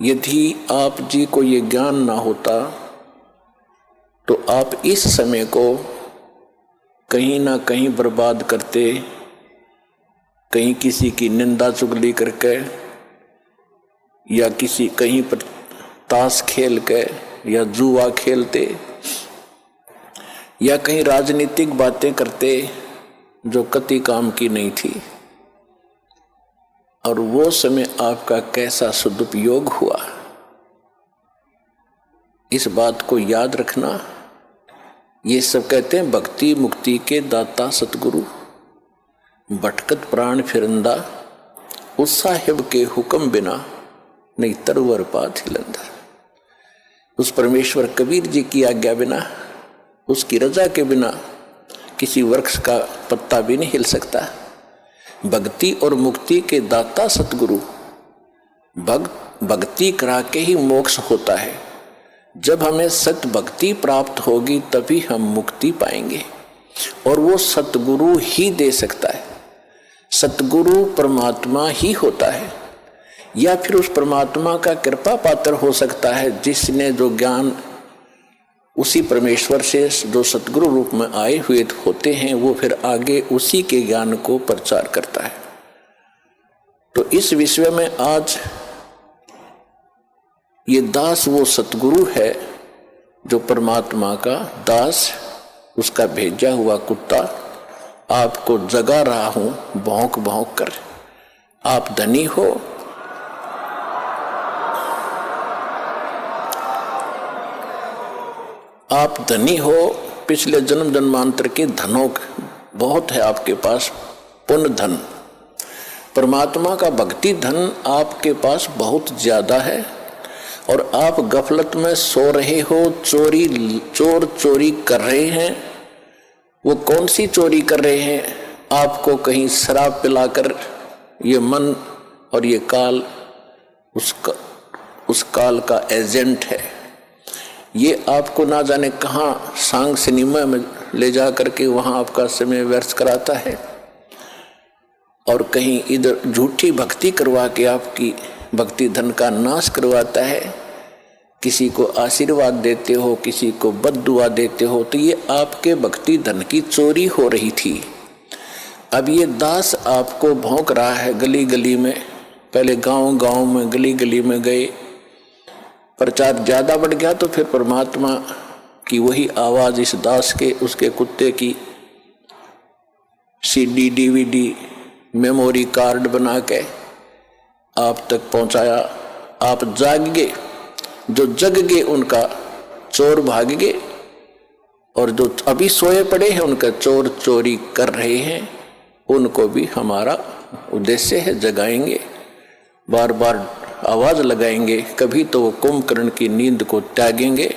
यदि आप जी को ये ज्ञान ना होता तो आप इस समय को कहीं ना कहीं बर्बाद करते, कहीं किसी की निंदा चुगली करके, या किसी कहीं पर ताश खेल के या जुआ खेलते, या कहीं राजनीतिक बातें करते जो कति काम की नहीं थी। और वो समय आपका कैसा सदुपयोग हुआ, इस बात को याद रखना। ये सब कहते हैं भक्ति मुक्ति के दाता सतगुरु, भटकत प्राण फिरंदा, उस साहिब के हुक्म बिना नहीं तरवर पात हिलंदा। उस परमेश्वर कबीर जी की आज्ञा बिना, उसकी रजा के बिना किसी वृक्ष का पत्ता भी नहीं हिल सकता। भक्ति और मुक्ति के दाता सतगुरु, भक्ति करा के ही मोक्ष होता है। जब हमें सत भक्ति प्राप्त होगी तभी हम मुक्ति पाएंगे, और वो सतगुरु ही दे सकता है। सतगुरु परमात्मा ही होता है, या फिर उस परमात्मा का कृपा पात्र हो सकता है जिसने जो ज्ञान उसी परमेश्वर से जो सतगुरु रूप में आए हुए होते हैं, वो फिर आगे उसी के ज्ञान को प्रचार करता है। तो इस विषय में आज ये दास वो सतगुरु है जो परमात्मा का दास, उसका भेजा हुआ कुत्ता आपको जगा रहा हूं भौंक भौंक कर। आप धनी हो, आप धनी हो, पिछले जन्म जन्मांतर के धनों बहुत है आपके पास, पुण्य धन। परमात्मा का भक्ति धन आपके पास बहुत ज्यादा है, और आप गफलत में सो रहे हो, चोर चोरी कर रहे हैं। वो कौन सी चोरी कर रहे हैं? आपको कहीं शराब पिलाकर ये मन और ये काल उस काल का एजेंट है। ये आपको ना जाने कहाँ सांग सिनेमा में ले जा करके वहाँ आपका समय व्यर्थ कराता है, और कहीं इधर झूठी भक्ति करवा के आपकी भक्ति धन का नाश करवाता है। किसी को आशीर्वाद देते हो, किसी को बद्दुआ देते हो, तो ये आपके भक्ति धन की चोरी हो रही थी। अब ये दास आपको भौंक रहा है गली गली में। पहले गांव गांव में गली गली में गए, प्रचार ज्यादा बढ़ गया तो फिर परमात्मा की वही आवाज इस दास के, उसके कुत्ते की CD DVD मेमोरी कार्ड बना के आप तक पहुंचाया। आप जाग गए, जो जग गए उनका चोर भाग गए, और जो अभी सोए पड़े हैं उनका चोर चोरी कर रहे हैं, उनको भी हमारा उद्देश्य है जगाएंगे, बार बार आवाज लगाएंगे। कभी तो वो कुंभकर्ण की नींद को त्यागेंगे,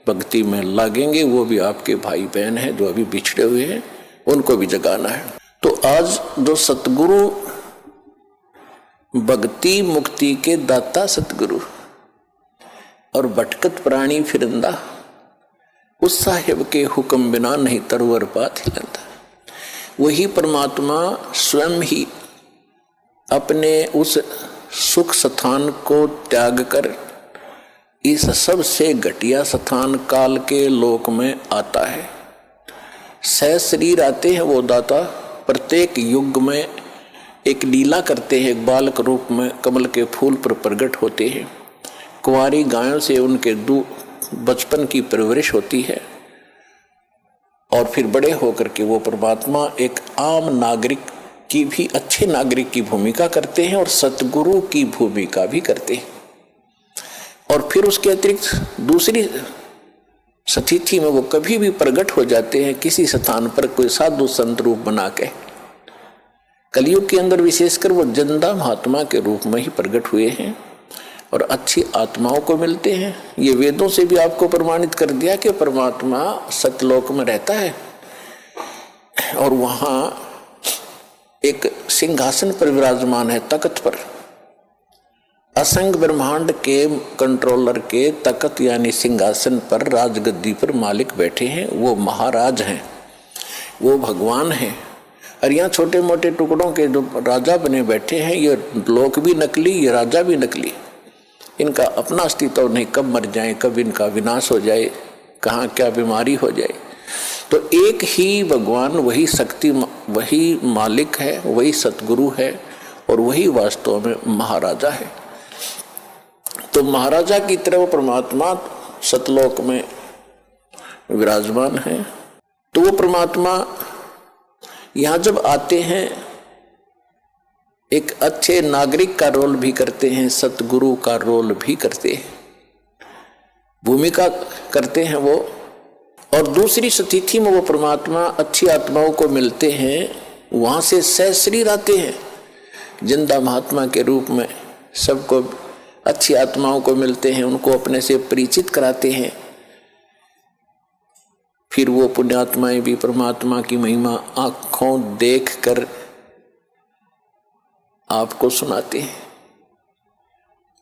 भक्ति में लागेंगे। वो भी आपके भाई बहन हैं जो अभी बिछड़े हुए हैं, उनको भी जगाना है। तो आज जो सतगुरु, भक्ति मुक्ति के दाता सतगुरु और भटकत प्राणी फिरंदा, उस साहिब के हुक्म बिना नहीं तरवर पात हिलंदा। वही परमात्मा स्वयं ही अपने उस सुख स्थान को त्याग कर इस सबसे घटिया स्थान काल के लोक में आता है। सह शरीर आते हैं वो दाता, प्रत्येक युग में एक लीला करते हैं, एक बालक रूप में कमल के फूल पर प्रकट होते हैं। कुंवारी गायों से उनके बचपन की परवरिश होती है, और फिर बड़े होकर के वो परमात्मा एक आम नागरिक की भी, अच्छे नागरिक की भूमिका करते हैं और सतगुरु की भूमिका भी करते हैं। और फिर उसके अतिरिक्त दूसरी स्थिति में वो कभी भी प्रकट हो जाते हैं किसी स्थान पर, कोई साधु संत रूप बना के। कलयुग के अंदर विशेषकर वो जिंदा महात्मा के रूप में ही प्रकट हुए हैं और अच्छी आत्माओं को मिलते हैं। ये वेदों से भी आपको प्रमाणित कर दिया कि परमात्मा सतलोक में रहता है, और वहां एक सिंहासन पर विराजमान है, तख्त पर। असंख्य ब्रह्मांड के कंट्रोलर के तख्त यानी सिंहासन पर, राजगद्दी पर मालिक बैठे हैं। वो महाराज हैं, वो भगवान हैं। और यहाँ छोटे मोटे टुकड़ों के जो राजा बने बैठे हैं, ये लोक भी नकली, ये राजा भी नकली। इनका अपना अस्तित्व नहीं, कब मर जाए, कब इनका विनाश हो जाए, कहाँ क्या बीमारी हो जाए। तो एक ही भगवान, वही शक्ति, वही मालिक है, वही सतगुरु है और वही वास्तव में महाराजा है। तो महाराजा की तरह वो परमात्मा सतलोक में विराजमान है। तो वो परमात्मा यहाँ जब आते हैं एक अच्छे नागरिक का रोल भी करते हैं, सतगुरु का रोल भी करते हैं, भूमिका करते हैं वो। और दूसरी स्थिति में वो परमात्मा अच्छी आत्माओं को मिलते हैं, वहां से सहशरीर आते हैं जिंदा महात्मा के रूप में, सबको अच्छी आत्माओं को मिलते हैं, उनको अपने से परिचित कराते हैं। फिर वो पुण्यात्माएं भी परमात्मा की महिमा आंखों देखकर आपको सुनाते हैं।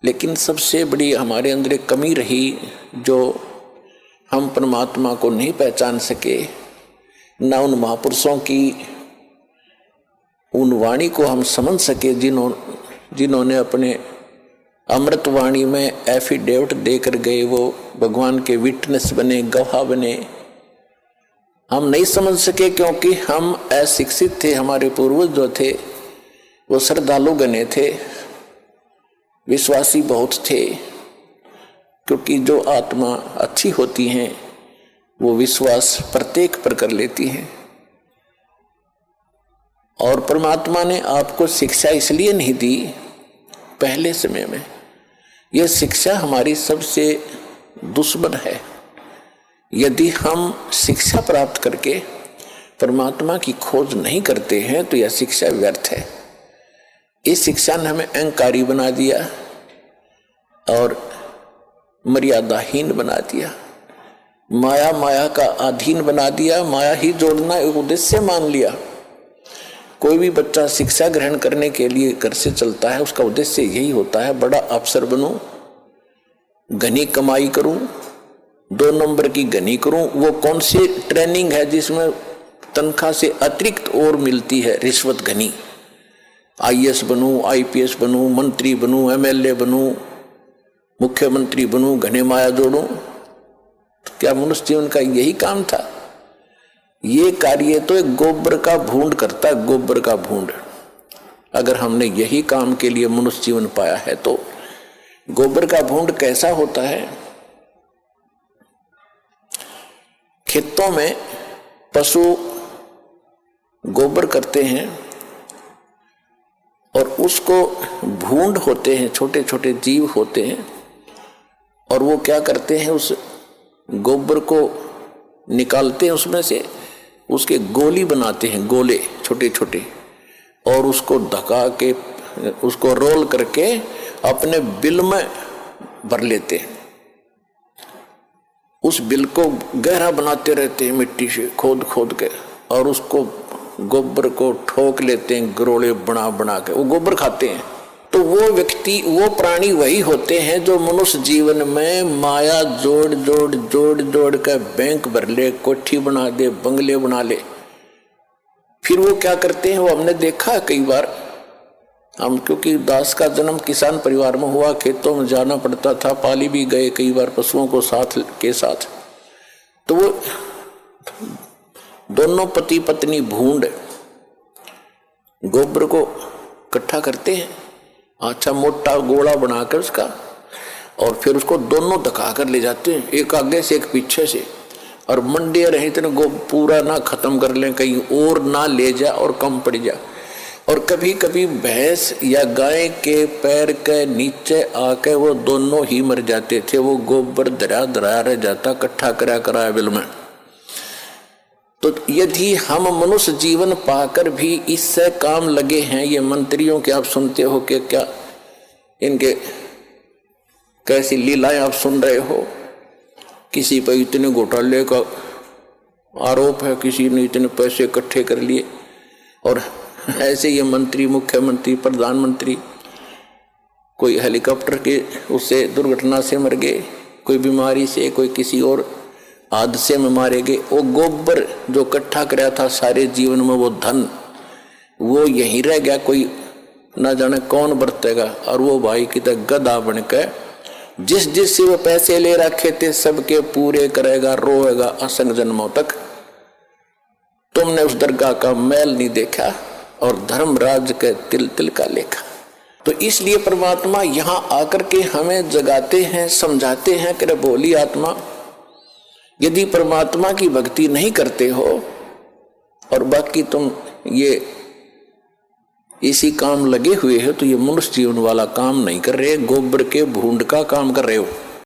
लेकिन सबसे बड़ी हमारे अंदर एक कमी रही, जो हम परमात्मा को नहीं पहचान सके, ना उन महापुरुषों की उन वाणी को हम समझ सके जिन्होंने अपने अमृत वाणी में एफिडेविट देकर गए, वो भगवान के विटनेस बने, गवाह बने। हम नहीं समझ सके क्योंकि हम अशिक्षित थे। हमारे पूर्वज जो थे वो श्रद्धालु गणे थे, विश्वासी बहुत थे, क्योंकि जो आत्मा अच्छी होती हैं वो विश्वास प्रत्येक पर कर लेती हैं। और परमात्मा ने आपको शिक्षा इसलिए नहीं दी पहले समय में, यह शिक्षा हमारी सबसे दुश्मन है। यदि हम शिक्षा प्राप्त करके परमात्मा की खोज नहीं करते हैं तो यह शिक्षा व्यर्थ है। इस शिक्षा ने हमें अहंकारी बना दिया और मर्यादाहीन बना दिया, माया का अधीन बना दिया, माया ही जोड़ना एक उद्देश्य मान लिया। कोई भी बच्चा शिक्षा ग्रहण करने के लिए घर से चलता है, उसका उद्देश्य यही होता है, बड़ा अफसर बनूं, घनी कमाई करूं, 2 नंबर की घनी करूं। वो कौन सी ट्रेनिंग है जिसमें तनख्वाह से अतिरिक्त और मिलती है, रिश्वत घनी। IAS बनूं, IPS बनूं, मंत्री बनूं, MLA बनूं, मुख्यमंत्री बनूं, घने माया जोड़ूं। तो क्या मनुष्य जीवन का यही काम था? ये कार्य तो एक गोबर का भूंड करता है, गोबर का भूंड। अगर हमने यही काम के लिए मनुष्य जीवन पाया है तो गोबर का भूंड कैसा होता है? खेतों में पशु गोबर करते हैं और उसको भूंड होते हैं, छोटे छोटे जीव होते हैं, और वो क्या करते हैं, उस गोबर को निकालते हैं, उसमें से उसके गोली बनाते हैं, गोले छोटे छोटे, और उसको धका के उसको रोल करके अपने बिल में भर लेते हैं। उस बिल को गहरा बनाते रहते हैं मिट्टी से खोद खोद के, और उसको गोबर को ठोक लेते हैं गरोले बना बना के, वो गोबर खाते हैं। तो वो व्यक्ति, वो प्राणी वही होते हैं जो मनुष्य जीवन में माया जोड़ जोड़ जोड़ जोड़ कर बैंक भर ले, कोठी बना दे, बंगले बना ले। फिर वो क्या करते हैं, वो हमने देखा कई बार। हम क्योंकि दास का जन्म किसान परिवार में हुआ, खेतों में जाना पड़ता था, पाली भी गए कई बार पशुओं को साथ के साथ। तो वो दोनों पति पत्नी भूंड गोबर को इकट्ठा करते हैं, अच्छा मोटा गोला बनाकर उसका, और फिर उसको दोनों धका कर ले जाते हैं, एक आगे से एक पीछे से, और मंडे रहे इतने पूरा ना खत्म कर लें, कहीं और ना ले जा और कम पड़ जा। और कभी कभी भैंस या गाय के पैर के नीचे आके वो दोनों ही मर जाते थे, वो गोबर धरा धरा रह जाता, इकट्ठा करा करा बिल में। तो यदि हम मनुष्य जीवन पाकर भी इससे काम लगे हैं, ये मंत्रियों के आप सुनते हो कि क्या इनके कैसी लीलाएं आप सुन रहे हो, किसी पर इतने घोटाले का आरोप है, किसी ने इतने पैसे इकट्ठे कर लिए, और ऐसे ये मंत्री, मुख्यमंत्री, प्रधानमंत्री, कोई हेलीकॉप्टर के उससे दुर्घटना से मर गए, कोई बीमारी से, कोई किसी और हादसे में मारे गए। वो गोबर जो इकट्ठा कराया था सारे जीवन में, वो धन वो यहीं रह गया, कोई ना जाने कौन बरतेगा। और वो भाई की तरह गधा बन के जिस जिस से वो पैसे ले रखे थे सबके पूरे करेगा, रोएगा असंग जन्मों तक। तुमने उस दरगाह का मैल नहीं देखा और धर्मराज के तिल तिल का लेखा। तो इसलिए परमात्मा यहां आकर के हमें जगाते हैं, समझाते हैं कि रे भोली आत्मा, यदि परमात्मा की भक्ति नहीं करते हो और बाकी तुम ये इसी काम लगे हुए हो तो ये मनुष्य जीवन वाला काम नहीं कर रहे, गोबर के भूंड का काम कर रहे हो।